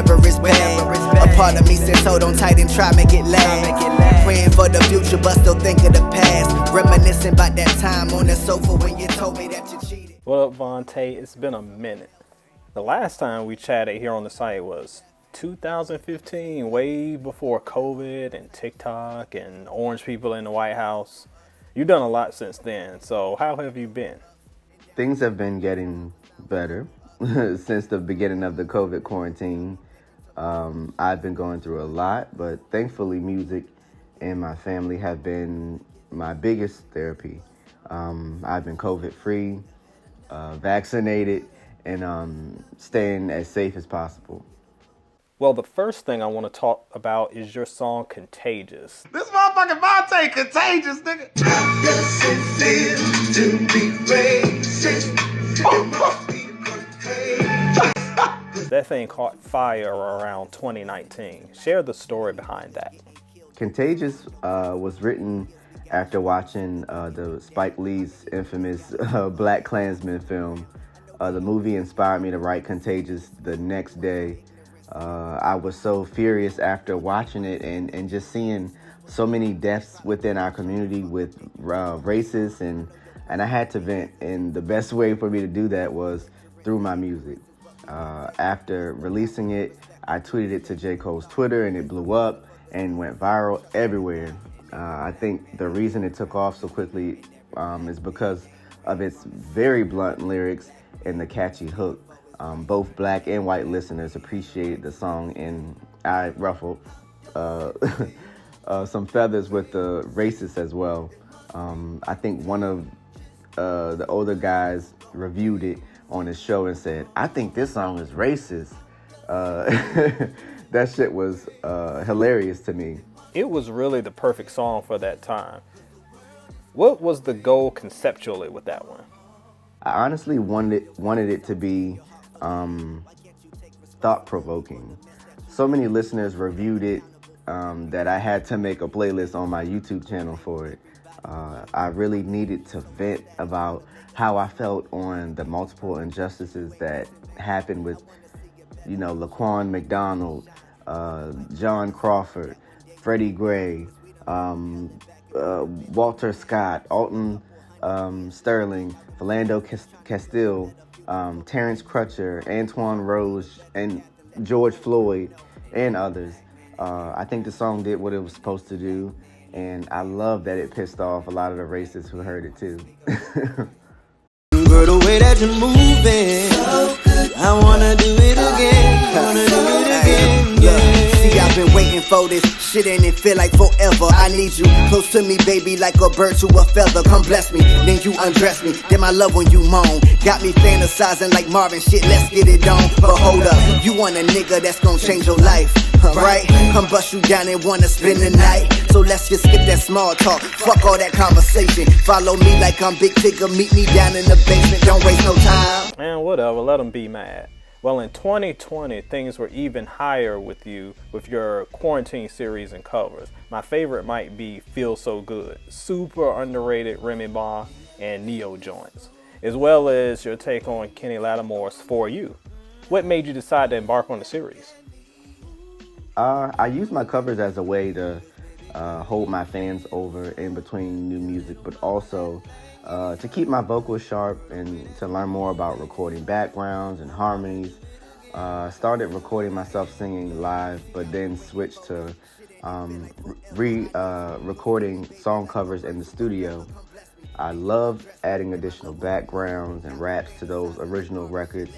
whenever it's bad. A part of me says hold on tight and try make it last. Praying for the future but still think of the past. Reminiscing about that time on the sofa when you told me that you cheated. What up, Vontae? It's been a minute. The last time we chatted here on the site was 2015, way before COVID and TikTok and orange people in the White House. You've done a lot since then, so how have you been? Things have been getting better since the beginning of the COVID quarantine. I've been going through a lot, but thankfully music and my family have been my biggest therapy. I've been COVID-free, vaccinated, and staying as safe as possible. Well, the first thing I want to talk about is your song Contagious. This motherfucking Vontae contagious, nigga. Yes, it is to be racist. That thing caught fire around 2019. Share the story behind that. Contagious was written after watching the Spike Lee's infamous Black Klansman film. The movie inspired me to write Contagious the next day. I was so furious after watching it and just seeing so many deaths within our community with racists, and I had to vent, and the best way for me to do that was through my music. After releasing it, I tweeted it to J. Cole's Twitter, and it blew up and went viral everywhere. I think the reason it took off so quickly is because of its very blunt lyrics and the catchy hook. Both black and white listeners appreciated the song, and I ruffled some feathers with the racists as well. I think one of the older guys reviewed it on his show and said, "I think this song is racist." That shit was hilarious to me. It was really the perfect song for that time. What was the goal conceptually with that one? I honestly wanted it to be thought-provoking. So many listeners reviewed it that I had to make a playlist on my YouTube channel for it. I really needed to vent about how I felt on the multiple injustices that happened with, Laquan McDonald, John Crawford, Freddie Gray, Walter Scott, Alton Sterling, Philando Castile, Terrence Crutcher, Antoine Rose, and George Floyd, and others. I think the song did what it was supposed to do, and I love that it pissed off a lot of the racists who heard it too. Girl, the way that you're moving, so good. I wanna do it again, yeah. See, I've been waiting for this shit and it feel like forever. I need you close to me, baby, like a bird to a feather. Come bless me, then you undress me, then I love when you moan. Got me fantasizing like Marvin, shit, let's get it on. But hold up, you want a nigga that's gonna change your life, right? Come bust you down and wanna spend the night. So let's just skip that small talk, fuck all that conversation. Follow me like I'm Big Tigger, meet me down in the basement, don't waste no time. Man, whatever, let them be mad. Well, in 2020, things were even higher with you with your quarantine series and covers. My favorite might be Feel So Good, super underrated Remy Ma and Neo joints, as well as your take on Kenny Lattimore's For You. What made you decide to embark on the series? I use my covers as a way to hold my fans over in between new music, but also to keep my vocals sharp and to learn more about recording backgrounds and harmonies. Started recording myself singing live, but then switched to recording song covers in the studio. I love adding additional backgrounds and raps to those original records.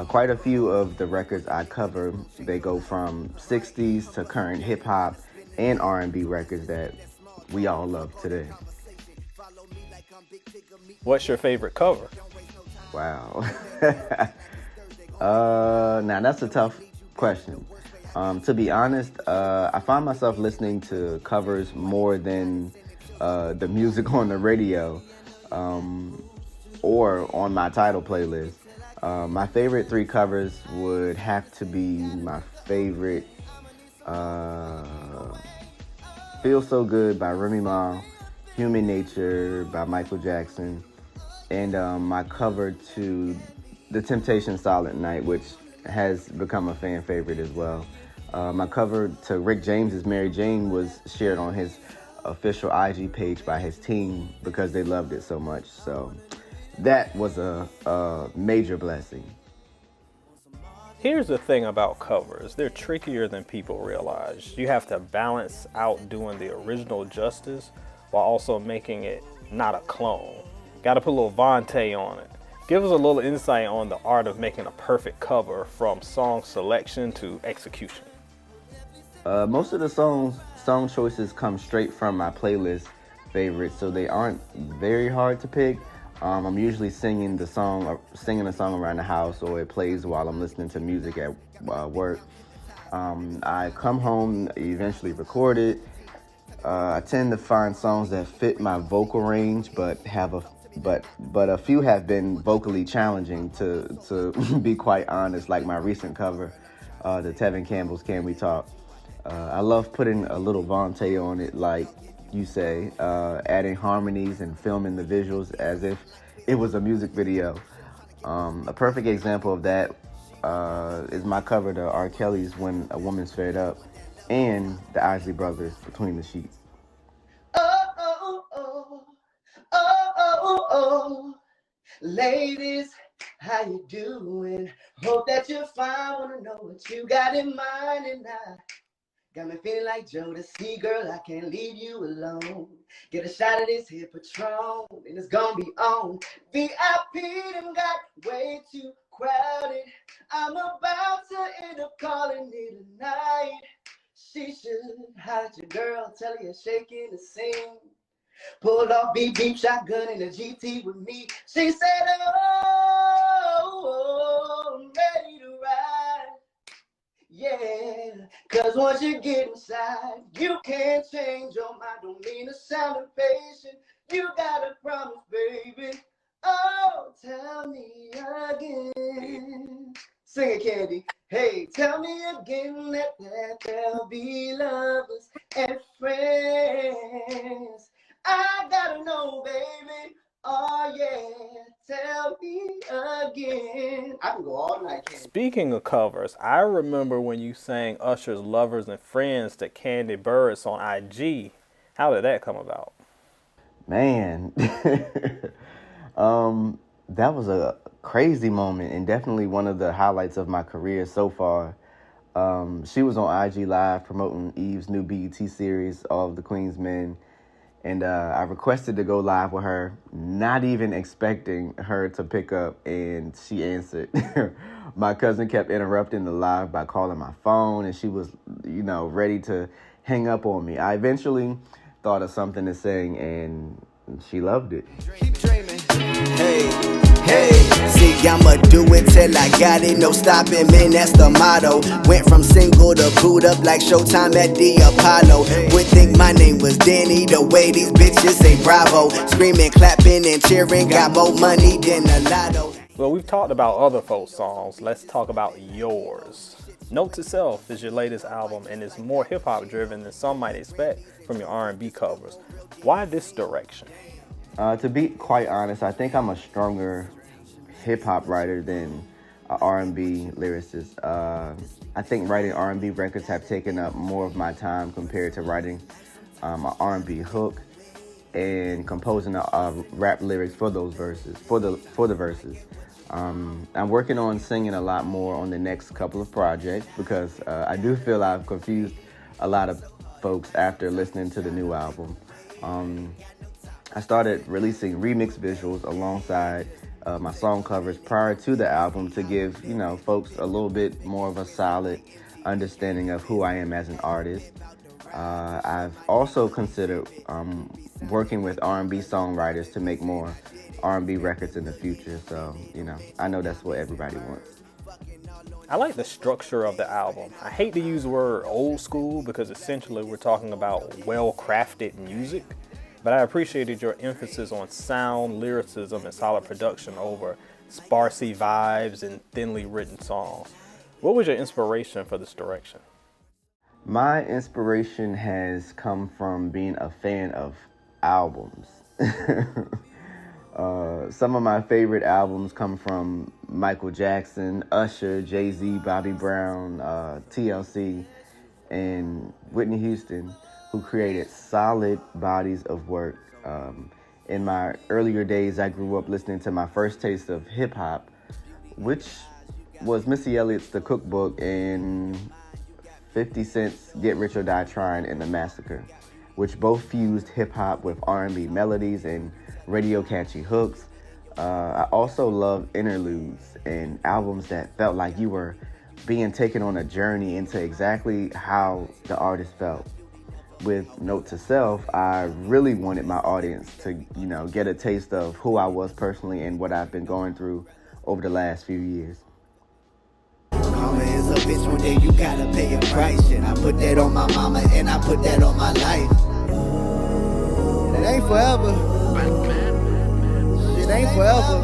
Quite a few of the records I cover, they go from 60s to current hip hop and R&B records that we all love today. What's your favorite cover? Wow. Now that's a tough question. To be honest, I find myself listening to covers more than the music on the radio or on my title playlist. My favorite three covers would have to be my favorite Feel So Good by Remy Ma, Human Nature by Michael Jackson, and my cover to The Temptations' Silent Night, which has become a fan favorite as well. My cover to Rick James's Mary Jane was shared on his official IG page by his team because they loved it so much. So that was a major blessing. Here's the thing about covers. They're trickier than people realize. You have to balance out doing the original justice while also making it not a clone. Got to put a little Vontae on it. Give us a little insight on the art of making a perfect cover from song selection to execution. Most of the song choices come straight from my playlist favorites, so they aren't very hard to pick. I'm usually singing the song around the house, or it plays while I'm listening to music at work. I come home, eventually record it. I tend to find songs that fit my vocal range, but a few have been vocally challenging to be quite honest. Like my recent cover, the Tevin Campbell's "Can We Talk." I love putting a little Vontae on it, like you say, adding harmonies and filming the visuals as if it was a music video. A perfect example of that is my cover to R. Kelly's "When a Woman's Fed Up" and the Isley Brothers' "Between the Sheets." Oh, oh, oh, oh, oh, oh. Ladies, how you doing? Hope that you're fine. Wanna know what you got in mind, and I got me feeling like Jodeci, girl. I can't leave you alone. Get a shot of this here Patron, and it's gonna be on. VIP them got way too crowded. I'm about to end up calling it a night. She should hide your girl, tell her you're shaking the scene. Pulled off beep beep shotgun in a GT with me. She said, oh, I'm ready to ride. Yeah, cause once you get inside, you can't change your mind. Don't mean to sound impatient. You gotta promise, baby. Oh, tell me again. Sing it, Kandi. Hey, tell me again that there'll be lovers and friends. I gotta know, baby. Oh, yeah. Tell me again. I can go all night, Kandi. Speaking of covers, I remember when you sang Usher's "Lovers and Friends" to Kandi Burruss on IG. How did that come about? Man, that was a crazy moment and definitely one of the highlights of my career so far. She was on IG Live promoting Eve's new BET series, All of the Queen's Men, and I requested to go live with her, not even expecting her to pick up, and she answered. My cousin kept interrupting the live by calling my phone, and she was, ready to hang up on me. I eventually thought of something to sing, and she loved it. Keep dreaming. Hey, hey. See, I'ma do it till I got it. No stopping, man, that's the motto. Went from single to boot up like Showtime at the Apollo. Would think my name was Danny, the way these bitches say bravo. Screaming, clapping, and cheering. Got more money than a lotto. Well, we've talked about other folk songs. Let's talk about yours. Note to Self is your latest album and is more hip-hop driven than some might expect from your R&B covers. Why this direction? To be quite honest, I think I'm a stronger hip-hop writer than an R&B lyricist. I think writing R&B records have taken up more of my time compared to writing an R&B hook and composing rap lyrics for those verses, for the verses. I'm working on singing a lot more on the next couple of projects because I do feel I've confused a lot of folks after listening to the new album. I started releasing remix visuals alongside my song covers prior to the album to give, folks a little bit more of a solid understanding of who I am as an artist. I've also considered working with R&B songwriters to make more R&B records in the future. So, I know that's what everybody wants. I like the structure of the album. I hate to use the word old school because essentially we're talking about well-crafted music, but I appreciated your emphasis on sound, lyricism, and solid production over sparsy vibes and thinly written songs. What was your inspiration for this direction? My inspiration has come from being a fan of albums. Some of my favorite albums come from Michael Jackson, Usher, Jay-Z, Bobby Brown, TLC, and Whitney Houston, who created solid bodies of work. In my earlier days, I grew up listening to my first taste of hip-hop, which was Missy Elliott's The Cookbook and 50 Cent's Get Rich or Die Trying and The Massacre, which both fused hip-hop with R&B melodies and radio catchy hooks. I also love interludes and albums that felt like you were being taken on a journey into exactly how the artist felt. With Note to Self, I really wanted my audience to, get a taste of who I was personally and what I've been going through over the last few years. Karma is a bitch, one day you gotta pay a price. Shit, I put that on my mama and I put that on my life. It ain't forever. Shit ain't forever.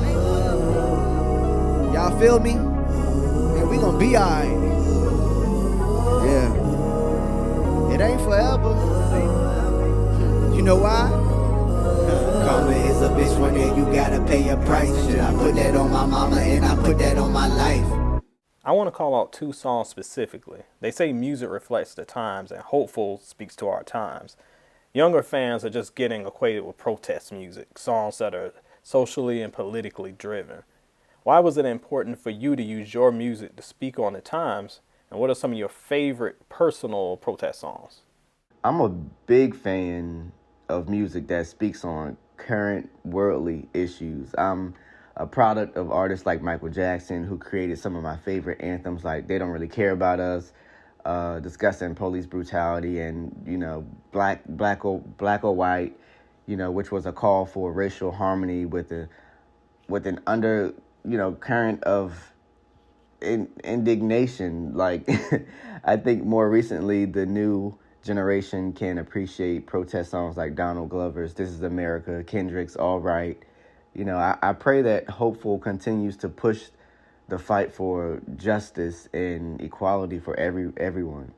Y'all feel me? And we gonna be alright. Yeah. It ain't forever. You know why? Karma is a bitch, one day you gotta pay a price. Shit, I put that on my mama and I put that on my life. I want to call out two songs specifically. They say music reflects the times and Hopeful speaks to our times. Younger fans are just getting acquainted with protest music, songs that are socially and politically driven. Why was it important for you to use your music to speak on the times? And what are some of your favorite personal protest songs? I'm a big fan of music that speaks on current worldly issues. I'm a product of artists like Michael Jackson, who created some of my favorite anthems like They Don't Really Care About Us, discussing police brutality, and, black or white, which was a call for racial harmony with an under, current of indignation. Like, I think more recently, the new generation can appreciate protest songs like Donald Glover's This Is America, Kendrick's All Right. I pray that Hopeful continues to push the fight for justice and equality for everyone.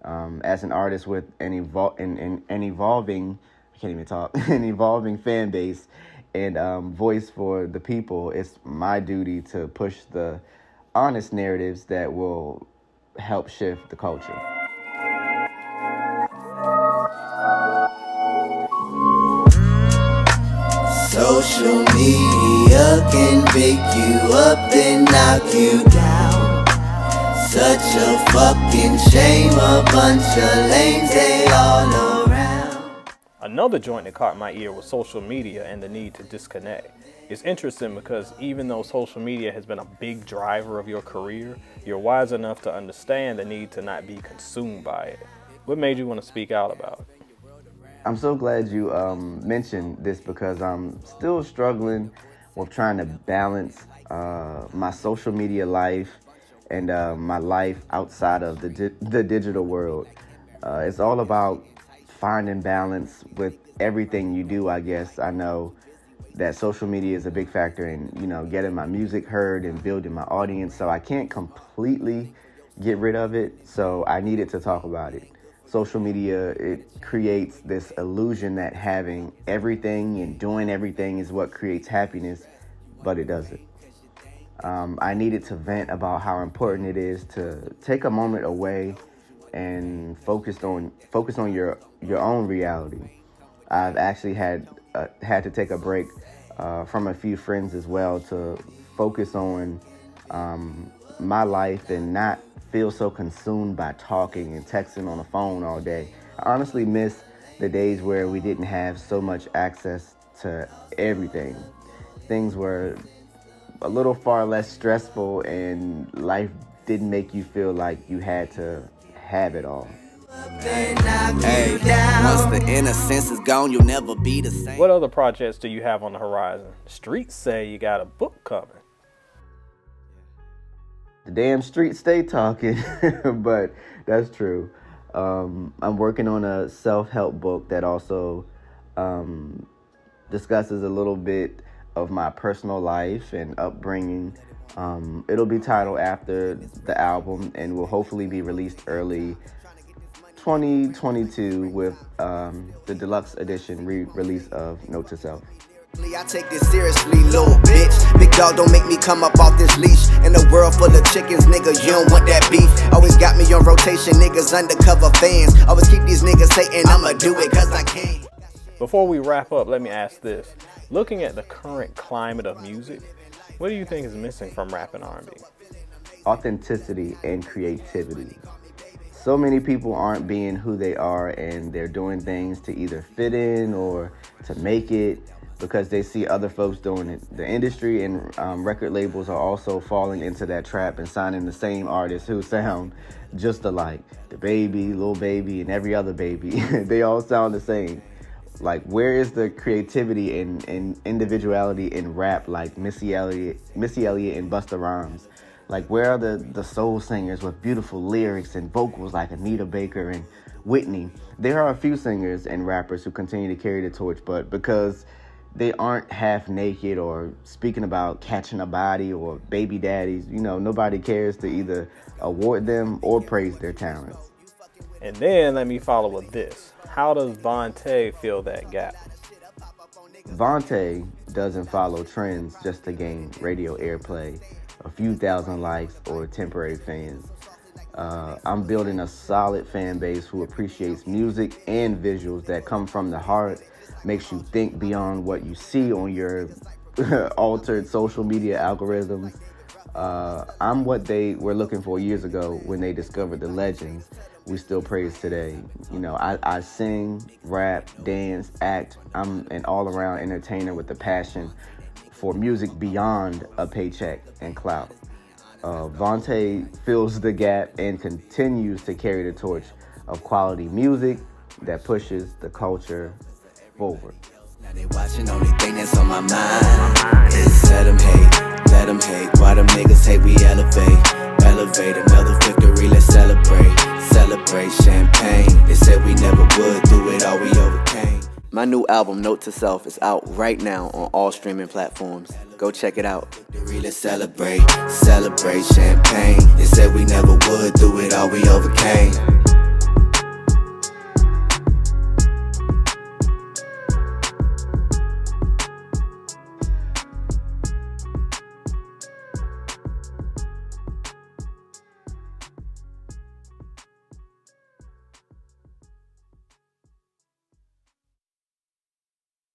As an artist with an evolving, I can't even talk, an evolving fan base and voice for the people, it's my duty to push the honest narratives that will help shift the culture. Social media can pick you up and knock you down. Such a fucking shame, a bunch of lames, they all around. Another joint that caught my ear was social media and the need to disconnect. It's interesting because even though social media has been a big driver of your career, you're wise enough to understand the need to not be consumed by it. What made you want to speak out about it? I'm so glad you mentioned this because I'm still struggling with trying to balance my social media life and my life outside of the digital world. It's all about finding balance with everything you do, I guess. I know that social media is a big factor in, getting my music heard and building my audience, so I can't completely get rid of it, so I needed to talk about it. Social media, it creates this illusion that having everything and doing everything is what creates happiness, but it doesn't. I needed to vent about how important it is to take a moment away and focus on your own reality. I've actually had to take a break from a few friends as well to focus on my life and not feel so consumed by talking and texting on the phone all day. I honestly miss the days where we didn't have so much access to everything. Things were a little far less stressful and life didn't make you feel like you had to have it all. Hey, once the innocence is gone, you'll never be the same. What other projects do you have on the horizon? Streets say you got a book coming. The damn streets stay talking, but that's true. I'm working on a self-help book that also discusses a little bit of my personal life and upbringing. It'll be titled after the album and will hopefully be released early 2022 with the deluxe edition release of Note to Self. I take this seriously, little bitch. Big dog, don't make me come up off this leash. In a world full of chickens, nigga, you don't want that beef. Always got me on rotation, niggas undercover fans. Always keep these niggas hating, I'ma do it cause I can. Before we wrap up, let me ask this. Looking at the current climate of music, what do you think is missing from rap and R&B? Authenticity and creativity. So many people aren't being who they are, and they're doing things to either fit in or to make it because they see other folks doing it. The industry and record labels are also falling into that trap and signing the same artists who sound just alike. The Baby, Lil Baby, and every other baby. They all sound the same. Like, where is the creativity and individuality in rap like Missy Elliott and Busta Rhymes? Like, where are the soul singers with beautiful lyrics and vocals like Anita Baker and Whitney? There are a few singers and rappers who continue to carry the torch, but because they aren't half naked or speaking about catching a body or baby daddies, nobody cares to either award them or praise their talents. And then let me follow with this. How does Vontae fill that gap? Vontae doesn't follow trends just to gain radio airplay, a few thousand likes, or temporary fans. I'm building a solid fan base who appreciates music and visuals that come from the heart, makes you think beyond what you see on your altered social media algorithms. I'm what they were looking for years ago when they discovered the legends we still praise today. I sing, rap, dance, act. I'm an all-around entertainer with a passion for music beyond a paycheck and clout. Vontae fills the gap and continues to carry the torch of quality music that pushes the culture forward. Now they watching, only thing that's on my mind is let them hate. Why them niggas hate, we elevate another victory, let's celebrate champagne. They said we never would do it, all we overcame. My new album, Note to Self, is out right now on all streaming platforms. Go check it out. Let's celebrate champagne. They said we never would do it, all we overcame.